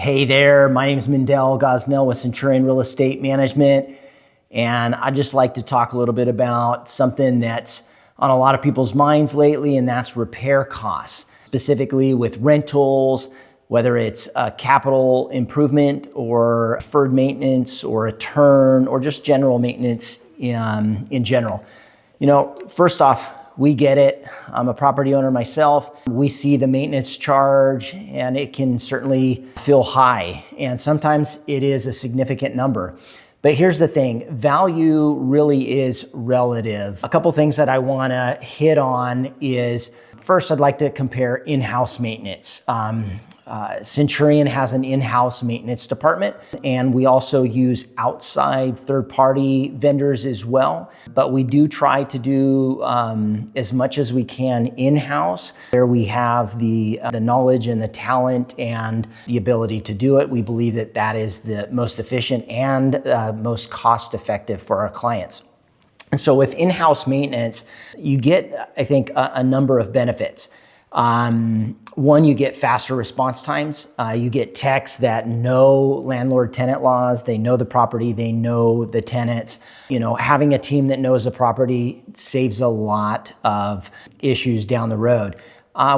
Hey there, my name is Mendell Gosnell with Centurion Real Estate Management, and I'd just like to talk a little bit about something that's on a lot of people's minds lately, and that's repair costs, specifically with rentals, whether it's a capital improvement or deferred maintenance or a turn or just general maintenance in general. First off, we get it. I'm a property owner myself. We see the maintenance charge and it can certainly feel high. And sometimes it is a significant number. But here's the thing, value really is relative. A couple things that I wanna hit on is, first I'd like to compare in-house maintenance. Centurion has an in-house maintenance department, and we also use outside third-party vendors as well. But we do try to do as much as we can in-house, where we have the knowledge and the talent and the ability to do it. We believe that that is the most efficient and most cost-effective for our clients. And so with in-house maintenance, you get, I think, a number of benefits. One, you get faster response times. You get techs that know landlord-tenant laws. They know the property. They know the tenants. Having a team that knows the property saves a lot of issues down the road.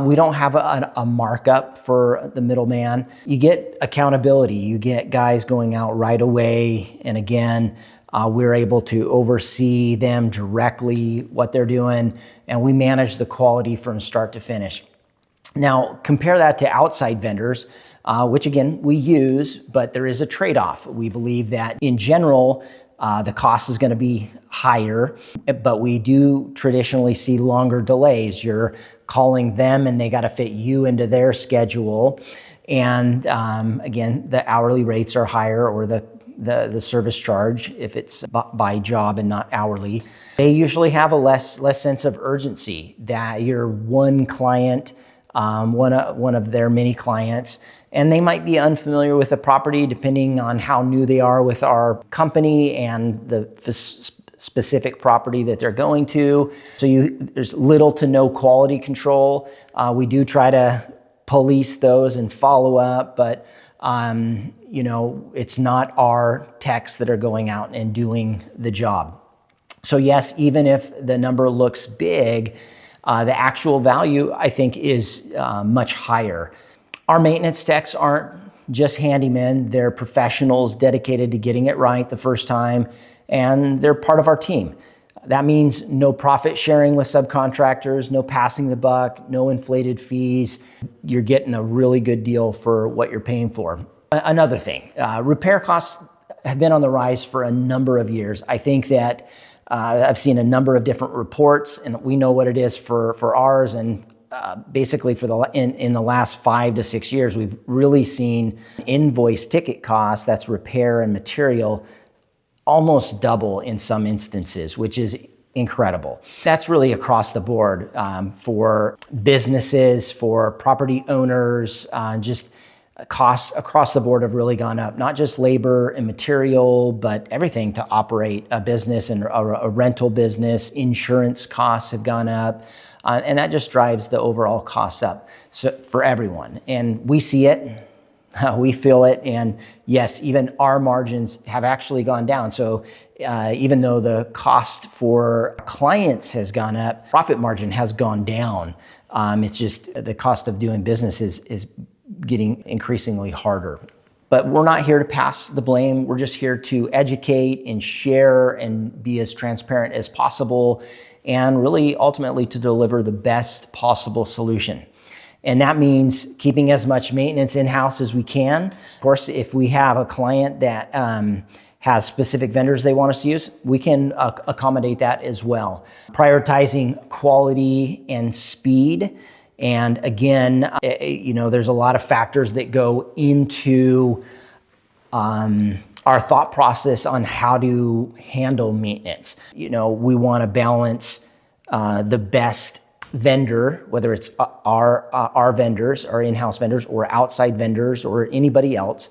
We don't have a markup for the middleman. You get accountability. You get guys going out right away. And again, we're able to oversee them directly, what they're doing, and we manage the quality from start to finish. Now, compare that to outside vendors, which again, we use, but there is a trade-off. We believe that in general, the cost is gonna be higher, but we do traditionally see longer delays. You're calling them and they gotta fit you into their schedule. And again, the hourly rates are higher, or the service charge if it's by job and not hourly. They usually have a less sense of urgency, that you're one client, one of their many clients, and they might be unfamiliar with the property depending on how new they are with our company and the specific property that they're going to. So there's little to no quality control. We do try to police those and follow up, but it's not our techs that are going out and doing the job. So yes, even if the number looks big, the actual value, I think, is much higher. Our maintenance techs aren't just handymen. They're professionals dedicated to getting it right the first time, and they're part of our team. That means no profit sharing with subcontractors, no passing the buck, no inflated fees. You're getting a really good deal for what you're paying for. Another thing, repair costs have been on the rise for a number of years. I think that I've seen a number of different reports, and we know what it is for ours. And basically, in the last 5 to 6 years, we've really seen invoice ticket costs, that's repair and material, almost double in some instances, which is incredible. That's really across the board for businesses, for property owners, just costs across the board have really gone up, not just labor and material, but everything to operate a business and a rental business. Insurance costs have gone up, and that just drives the overall costs up for everyone. And we see it. We feel it, and yes, even our margins have actually gone down. So even though the cost for clients has gone up, profit margin has gone down. It's just the cost of doing business is getting increasingly harder. But we're not here to pass the blame. We're just here to educate and share and be as transparent as possible, and really ultimately to deliver the best possible solution. And that means keeping as much maintenance in-house as we can. Of course, if we have a client that has specific vendors they want us to use, we can accommodate that as well. Prioritizing quality and speed. And again, there's a lot of factors that go into our thought process on how to handle maintenance. We want to balance the best vendor, whether it's our vendors, our in-house vendors, or outside vendors, or anybody else,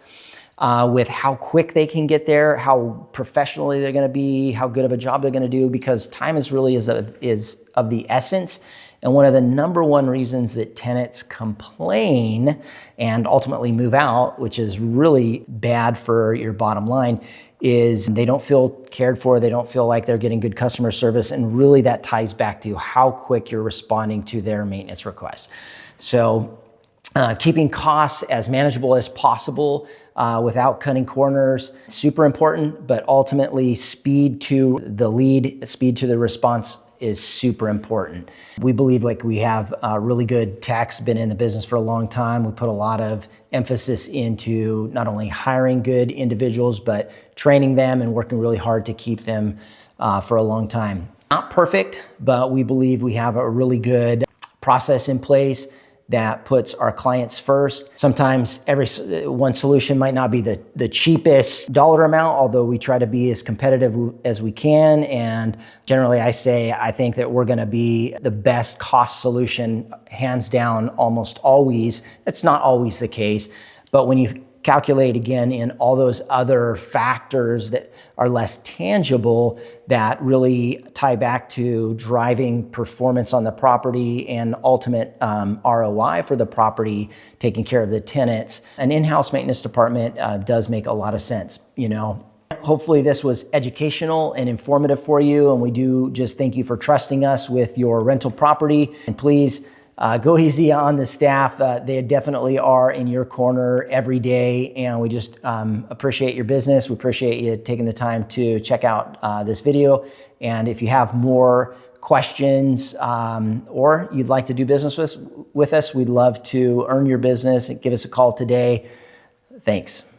with how quick they can get there, how professionally they're going to be, how good of a job they're going to do, because time is really is of the essence. And one of the number one reasons that tenants complain and ultimately move out, which is really bad for your bottom line, is they don't feel cared for, they don't feel like they're getting good customer service, and really that ties back to how quick you're responding to their maintenance requests. So keeping costs as manageable as possible without cutting corners, super important, but ultimately speed to the lead, speed to the response is super important. We believe like we have really good techs, been in the business for a long time. We put a lot of emphasis into not only hiring good individuals, but training them and working really hard to keep them for a long time. Not perfect, but we believe we have a really good process in place that puts our clients first. Sometimes every one solution might not be the cheapest dollar amount, although we try to be as competitive as we can. And generally I think that we're gonna be the best cost solution, hands down, almost always. That's not always the case, but when you calculate again in all those other factors that are less tangible that really tie back to driving performance on the property and ultimate ROI for the property, taking care of the tenants, an in-house maintenance department does make a lot of sense, you know. Hopefully this was educational and informative for you, and we do just thank you for trusting us with your rental property. And please go easy on the staff. They definitely are in your corner every day, and we just appreciate your business. We appreciate you taking the time to check out this video. And if you have more questions or you'd like to do business with us, we'd love to earn your business. Give us a call today. Thanks.